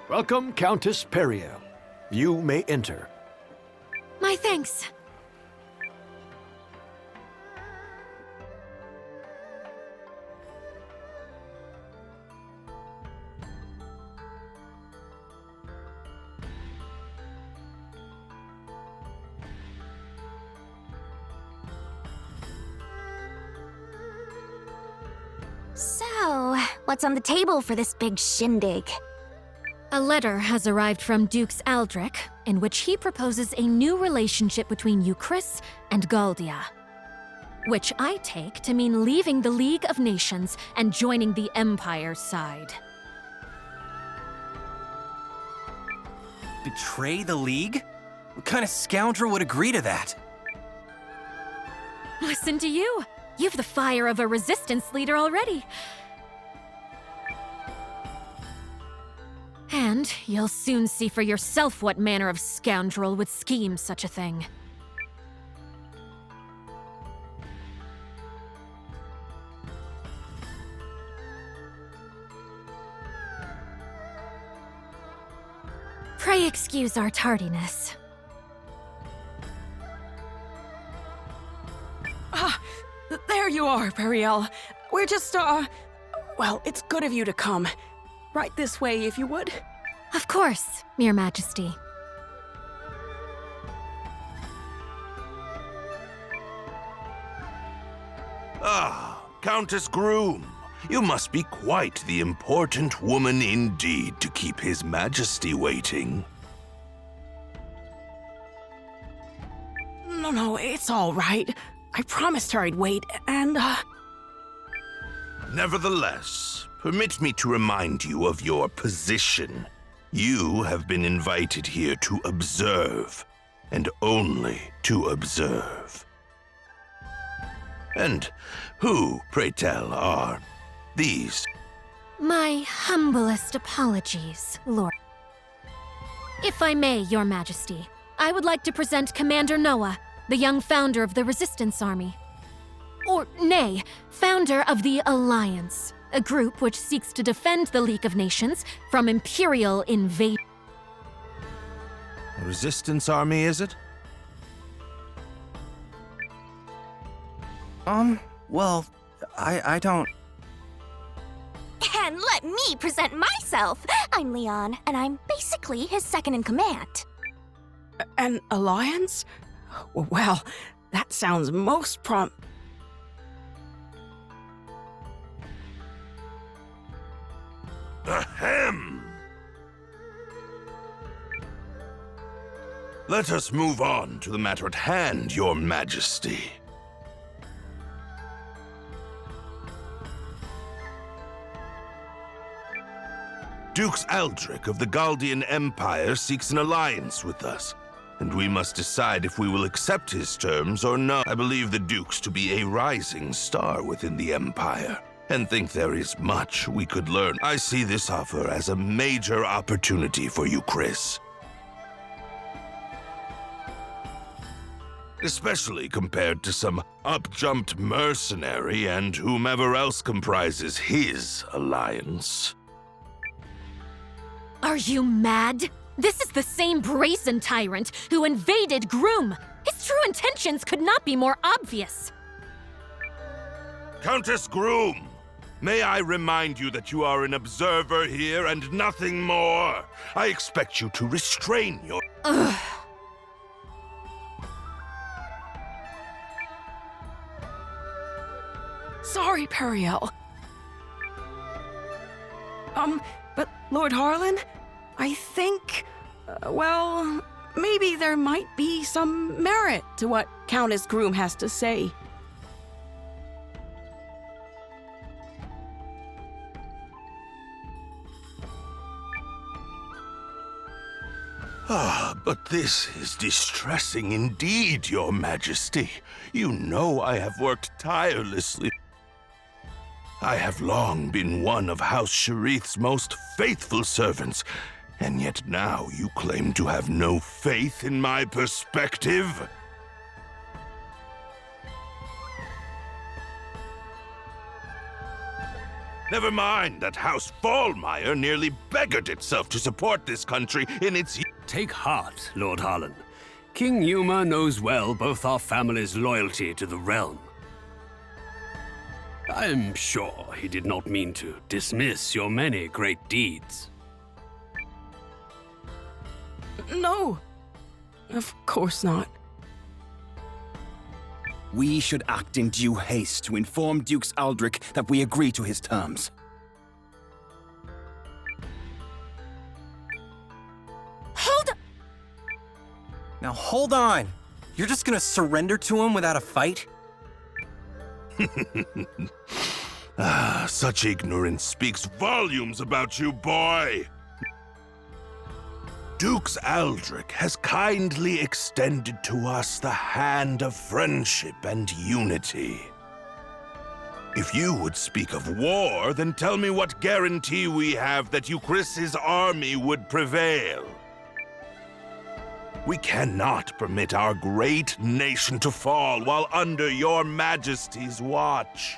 Welcome, Countess Periel. You may enter. My thanks. So, what's on the table for this big shindig? A letter has arrived from Dukes Aldrich, in which he proposes a new relationship between Euchris and Galdia. Which I take to mean leaving the League of Nations and joining the Empire's side. Betray the League? What kind of scoundrel would agree to that? Listen to you! You've the fire of a resistance leader already. And you'll soon see for yourself what manner of scoundrel would scheme such a thing. Pray excuse our tardiness. There you are, Periel. We're just, well, it's good of you to come. Right this way, if you would. Of course, Your Majesty. Ah, Countess Groom. You must be quite the important woman indeed to keep His Majesty waiting. No, it's all right. I promised her I'd wait, and, Nevertheless, permit me to remind you of your position. You have been invited here to observe, and only to observe. And who, pray tell, are these? My humblest apologies, Lord. If I may, Your Majesty, I would like to present Commander Noah, the young founder of the Resistance Army. Or, nay, founder of the Alliance, a group which seeks to defend the League of Nations from Imperial invasion. A resistance army, is it? Well, I don't... And let me present myself. I'm Leon, and I'm basically his second in command. an alliance? Well, that sounds most Ahem! Let us move on to the matter at hand, Your Majesty. Dukes Aldrich of the Galdian Empire seeks an alliance with us, and we must decide if we will accept his terms or not. I believe the Dukes to be a rising star within the Empire, and think there is much we could learn. I see this offer as a major opportunity for you, Chris. Especially compared to some up-jumped mercenary and whomever else comprises his alliance. Are you mad? This is the same brazen tyrant who invaded Groom. His true intentions could not be more obvious. Countess Groom, may I remind you that you are an observer here and nothing more? I expect you to restrain your... Ugh. Sorry, Periel. But Lord Harlan, I think, well, maybe there might be some merit to what Countess Groom has to say. Ah, but this is distressing indeed, Your Majesty. You know I have worked tirelessly. I have long been one of House Sharith's most faithful servants, and yet now you claim to have no faith in my perspective? Never mind that House Fallmeyer nearly beggared itself to support this country in its... Take heart, Lord Harlan. King Yuma knows well both our family's loyalty to the realm. I'm sure he did not mean to dismiss your many great deeds. No, of course not. We should act in due haste to inform Dukes Aldrich that we agree to his terms. Hold up! Now hold on. You're just gonna surrender to him without a fight? Such ignorance speaks volumes about you, boy. Dukes Aldrich has kindly extended to us the hand of friendship and unity. If you would speak of war, then tell me what guarantee we have that Euchris's army would prevail. We cannot permit our great nation to fall while under your majesty's watch.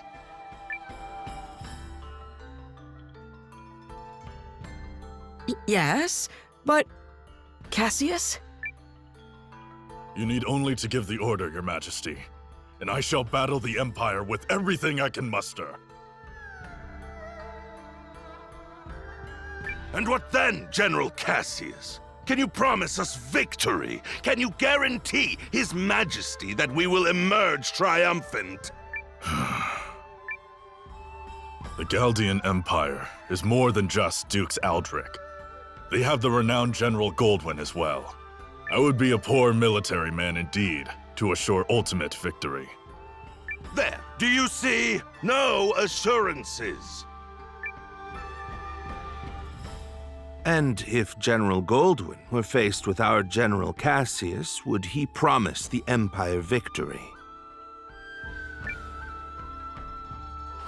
Yes, but... Cassius? You need only to give the order, Your Majesty, and I shall battle the Empire with everything I can muster. And what then, General Cassius? Can you promise us victory? Can you guarantee His Majesty that we will emerge triumphant? The Galdian Empire is more than just Dukes Aldrich. They have the renowned General Goldwyn as well. I would be a poor military man indeed to assure ultimate victory. There, do you see? No assurances. And if General Goldwyn were faced with our General Cassius, would he promise the Empire victory?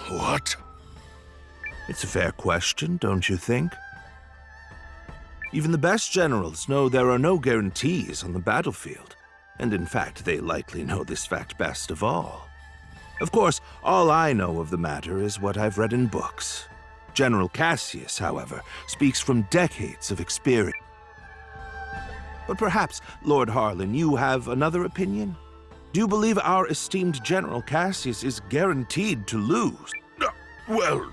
What? It's a fair question, don't you think? Even the best generals know there are no guarantees on the battlefield, and in fact, they likely know this fact best of all. Of course, all I know of the matter is what I've read in books. General Cassius, however, speaks from decades of experience. But perhaps, Lord Harlan, you have another opinion? Do you believe our esteemed General Cassius is guaranteed to lose? Well,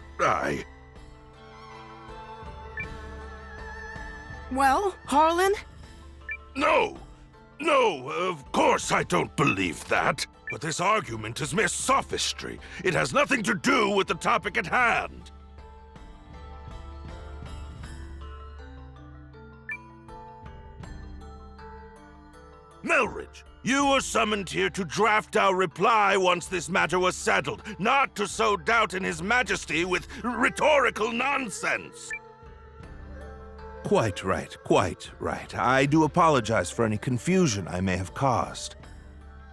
Well, Harlan? No, of course I don't believe that. But this argument is mere sophistry. It has nothing to do with the topic at hand. Melridge, you were summoned here to draft our reply once this matter was settled, not to sow doubt in His Majesty with rhetorical nonsense. Quite right, quite right. I do apologize for any confusion I may have caused.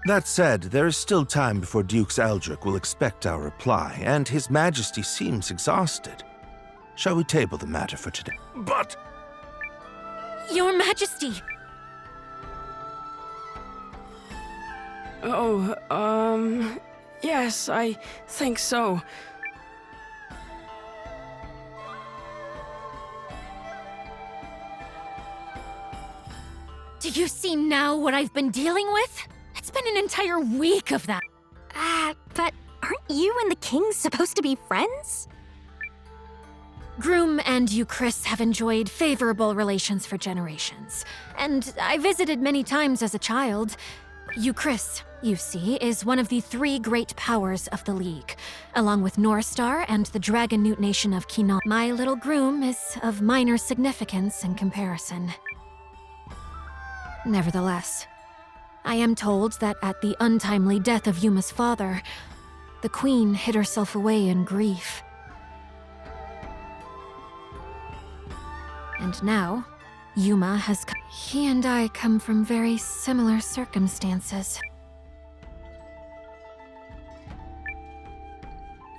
That said, there is still time before Dukes Aldrich will expect our reply, and His Majesty seems exhausted. Shall we table the matter for today? But... Your Majesty! Oh, yes, I think so. Do you see now what I've been dealing with? It's been an entire week of that. But aren't you and the king supposed to be friends? Groom and Euchris have enjoyed favorable relations for generations, and I visited many times as a child. Euchris, you see, is one of the 3 great powers of the League, along with Norstar and the Dragon Newt Nation of Kinan. My little groom is of minor significance in comparison. Nevertheless, I am told that at the untimely death of Yuma's father, the Queen hid herself away in grief. And now, Yuma has come. He and I come from very similar circumstances.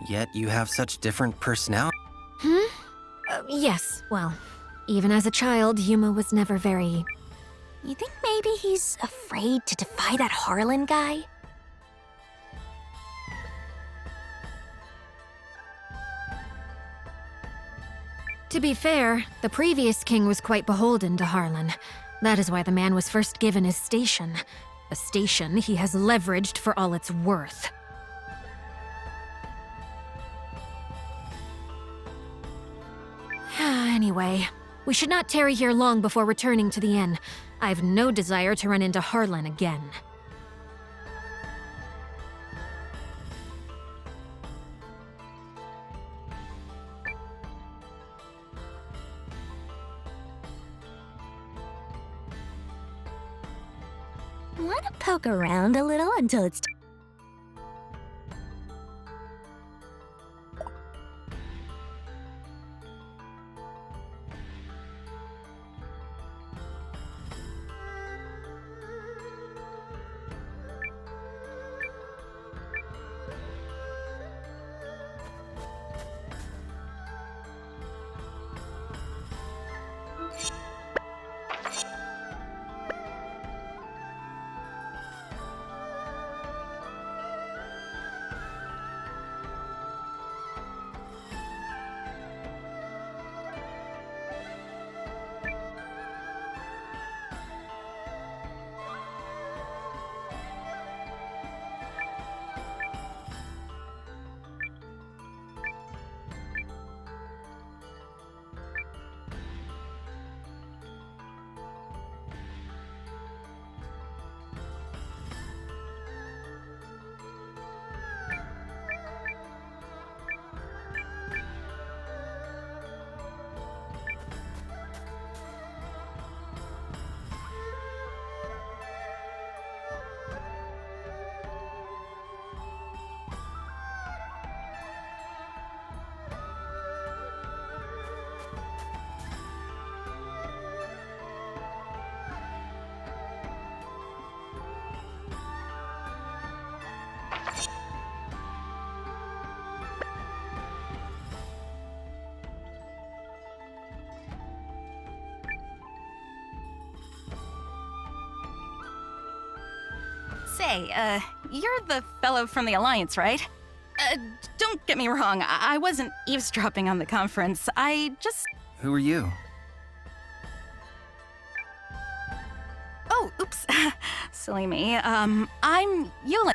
Yet you have such different personalities. Yes, well, even as a child, Yuma was never very... You think maybe he's afraid to defy that Harlan guy? To be fair, the previous king was quite beholden to Harlan. That is why the man was first given his station. A station he has leveraged for all it's worth. Anyway, we should not tarry here long before returning to the inn. I've no desire to run into Harlan again. Wanna poke around a little until it's Say, you're the fellow from the Alliance, right? Don't get me wrong, I wasn't eavesdropping on the conference. I just... Who are you? Oh, oops. Silly me. I'm Eiyuden.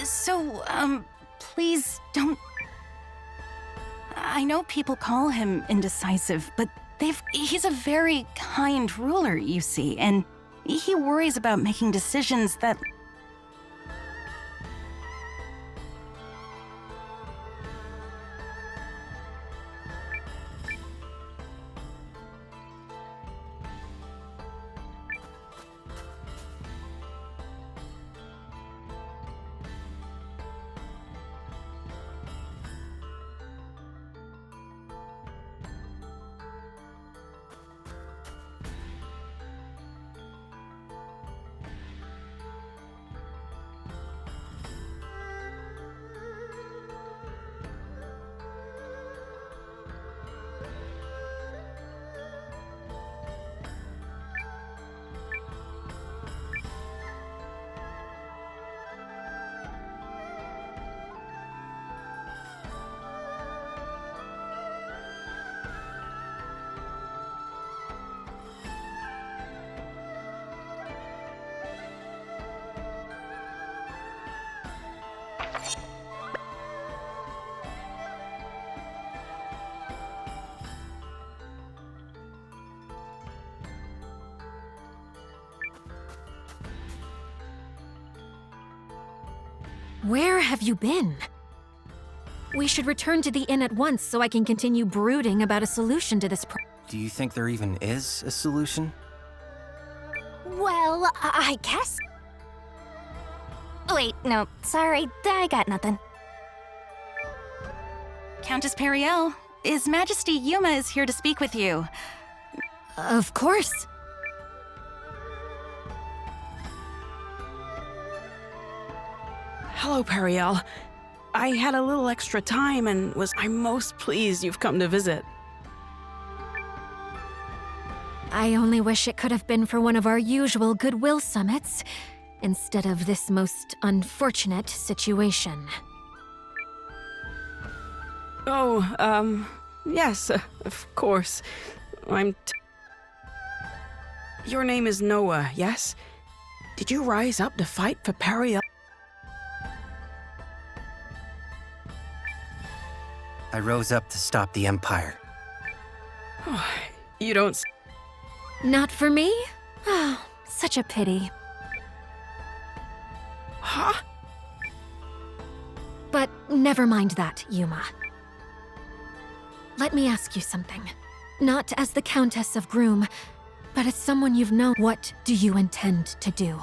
So, please don't... I know people call him indecisive, but he's a very kind ruler, you see, and he worries about making decisions that... Where have you been? We should return to the inn at once so I can continue brooding about a solution to this problem. Do you think there even is a solution? Well, I guess. Wait, no, sorry, I got nothing. Countess Periel, His Majesty Yuma is here to speak with you. Of course. Hello, Periel. I had a little extra time and I'm most pleased you've come to visit. I only wish it could have been for one of our usual goodwill summits, instead of this most unfortunate situation. Oh, Yes, of course. Your name is Noah, yes? Did you rise up to fight for Periel? I rose up to stop the Empire. You don't... Not for me? Oh, such a pity. Huh? But never mind that, Yuma. Let me ask you something. Not as the Countess of Groom, but as someone you've known. What do you intend to do?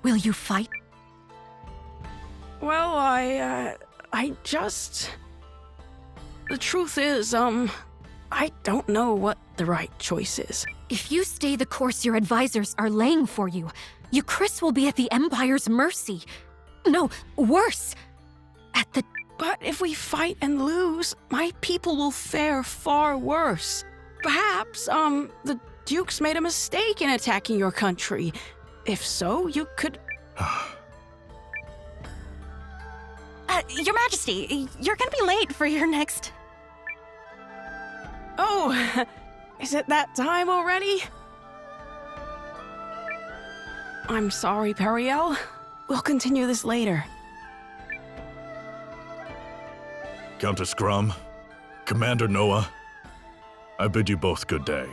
Will you fight? Well, I just... The truth is, I don't know what the right choice is. If you stay the course your advisors are laying for you, Chris will be at the Empire's mercy. No, worse. At the... But if we fight and lose, my people will fare far worse. Perhaps, the Dukes made a mistake in attacking your country. If so, you could... Your Majesty, you're gonna be late for your next... Oh, is it that time already? I'm sorry, Periel. We'll continue this later. Countess Grum, Commander Noah, I bid you both good day.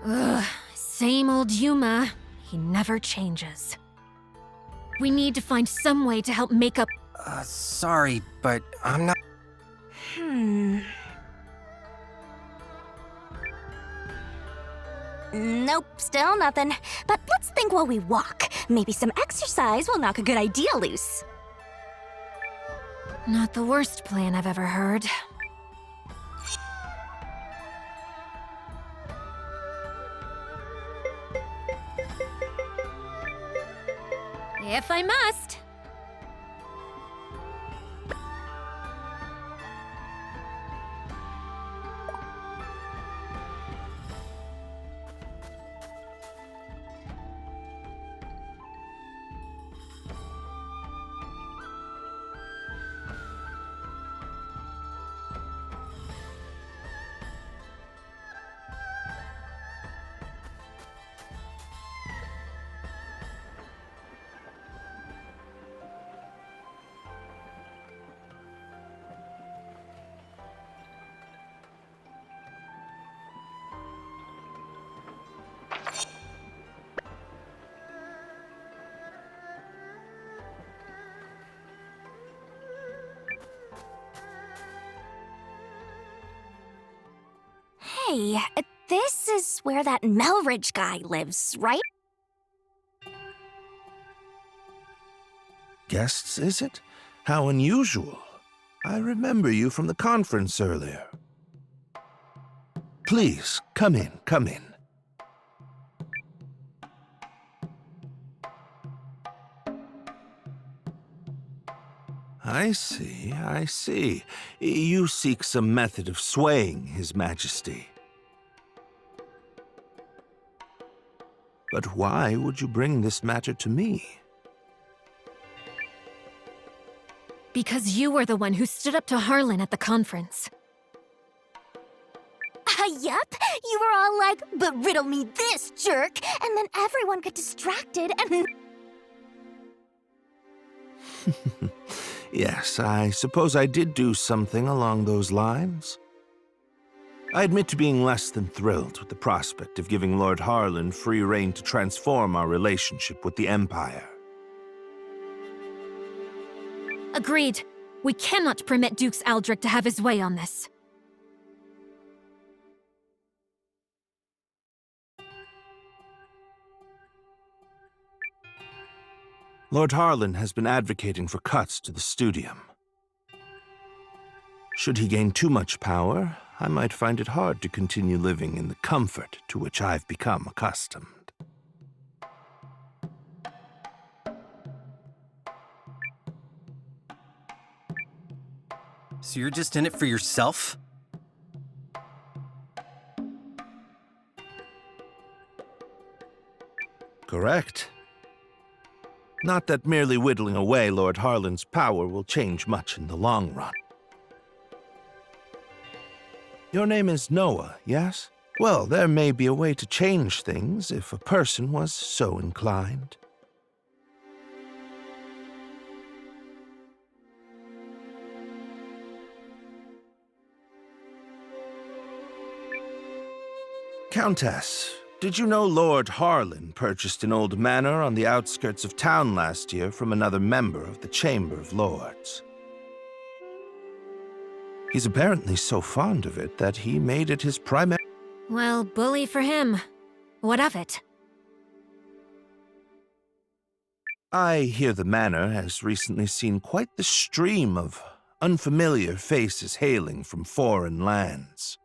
Ugh, same old Yuma. He never changes. We need to find some way to help make up... Sorry, but I'm not... Nope, still nothing. But let's think while we walk. Maybe some exercise will knock a good idea loose. Not the worst plan I've ever heard. If I must. Hey, this is where that Melridge guy lives, right? Guests, is it? How unusual. I remember you from the conference earlier. Please, come in, come in. I see, I see. You seek some method of swaying His Majesty. But why would you bring this matter to me? Because you were the one who stood up to Harlan at the conference. Yup. You were all like, but riddle me this, jerk. And then everyone got distracted and... Yes, I suppose I did do something along those lines. I admit to being less than thrilled with the prospect of giving Lord Harlan free rein to transform our relationship with the Empire. Agreed. We cannot permit Dukes Aldrich to have his way on this. Lord Harlan has been advocating for cuts to the studium. Should he gain too much power, I might find it hard to continue living in the comfort to which I've become accustomed. So you're just in it for yourself? Correct. Not that merely whittling away Lord Harlan's power will change much in the long run. Your name is Noah, yes? Well, there may be a way to change things if a person was so inclined. Countess, did you know Lord Harlan purchased an old manor on the outskirts of town last year from another member of the Chamber of Lords? He's apparently so fond of it that he made it his primary... Well, bully for him. What of it? I hear the manor has recently seen quite the stream of unfamiliar faces hailing from foreign lands.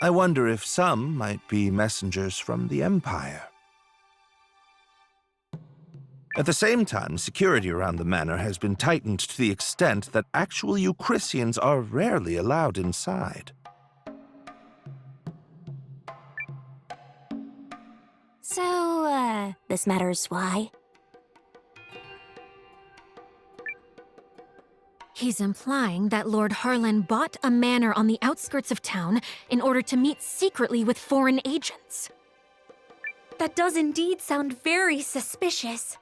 I wonder if some might be messengers from the Empire. At the same time, security around the manor has been tightened to the extent that actual Eucrisians are rarely allowed inside. So, this matters why? He's implying that Lord Harlan bought a manor on the outskirts of town in order to meet secretly with foreign agents. That does indeed sound very suspicious.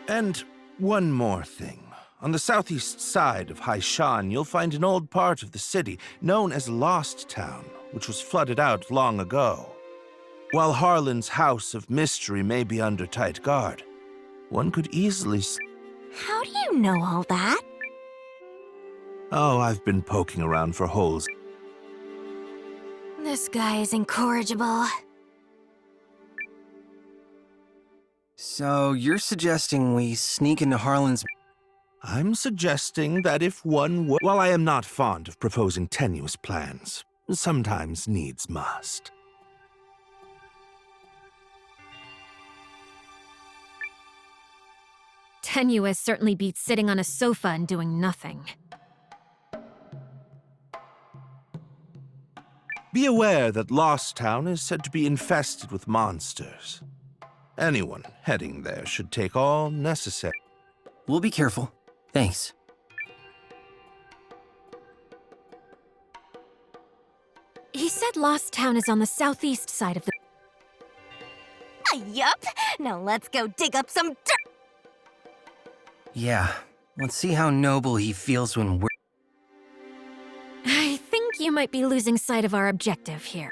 And one more thing. On the southeast side of Haishan, you'll find an old part of the city known as Lost Town, which was flooded out long ago. While Harlan's House of Mystery may be under tight guard, one could easily... How do you know all that? Oh, I've been poking around for holes. This guy is incorrigible. So, you're suggesting we sneak into Harlan's... I'm suggesting that if one were... While I am not fond of proposing tenuous plans, sometimes needs must. Tenuous certainly beats sitting on a sofa and doing nothing. Be aware that Lost Town is said to be infested with monsters. Anyone heading there should take all necessary... We'll be careful. Thanks. He said Lost Town is on the southeast side of the... Yup! Now let's go dig up some dirt! Yeah, let's see how noble he feels when we're... I think you might be losing sight of our objective here.